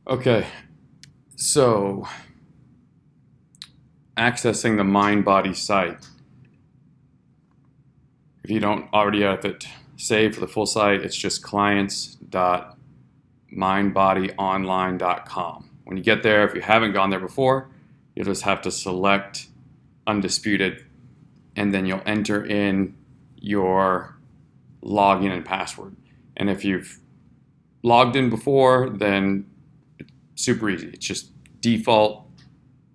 Okay, so accessing the Mindbody site. If you don't already have it saved for the full site, it's just clients.mindbodyonline.com. When you get there, if you haven't gone there before, you'll just have to select Undisputed, and then you'll enter in your login and password. And if you've logged in before, then it's super easy. It's just default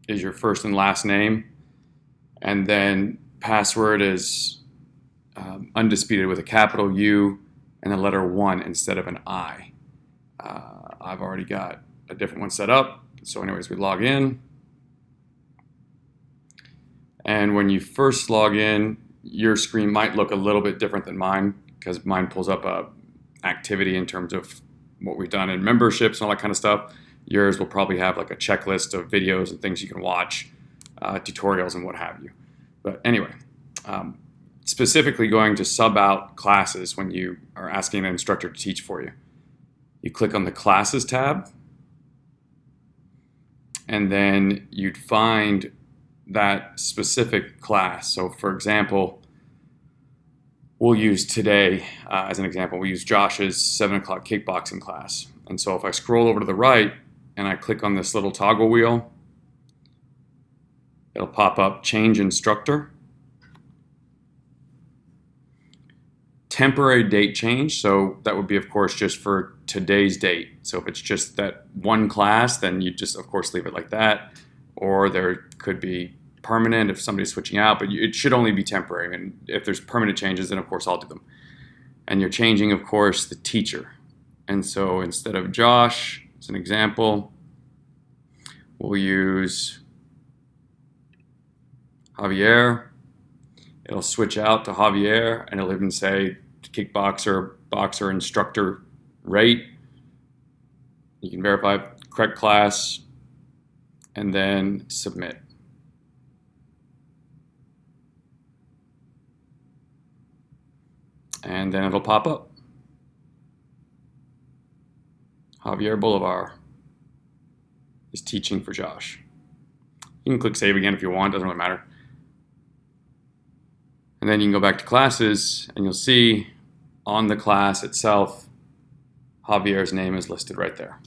is your first and last name, and then password is Undisputed with a capital U and a letter 1 instead of an I. I've already got a different one set up. So anyways, we log in. And when you first log in, your screen might look a little bit different than mine because mine pulls up a activity in terms of what we've done in memberships and all that kind of stuff. Yours will probably have like a checklist of videos and things you can watch, tutorials and what have you. But anyway, specifically going to sub out classes when you are asking an instructor to teach for you. You click on the Classes tab, and then you'd find that specific class. So for example, we'll use today as an example. We use Josh's 7 o'clock kickboxing class. And so if I scroll over to the right and I click on this little toggle wheel, it'll pop up Change Instructor. Temporary date change, so that would be of course just for today's date. So if it's just that one class, then you just of course leave it like that. Or there could be permanent if somebody's switching out, but it should only be temporary. And if there's permanent changes, then of course I'll do them. And you're changing of course the teacher. And so instead of Josh, as an example, we'll use Javier. It'll switch out to Javier, and it'll even say kickboxer, boxer, instructor rate. You can verify correct class, and then submit. And then it'll pop up. Javier Bolivar is teaching for Josh. You can click save again if you want, doesn't really matter. And then you can go back to classes and you'll see on the class itself, Javier's name is listed right there.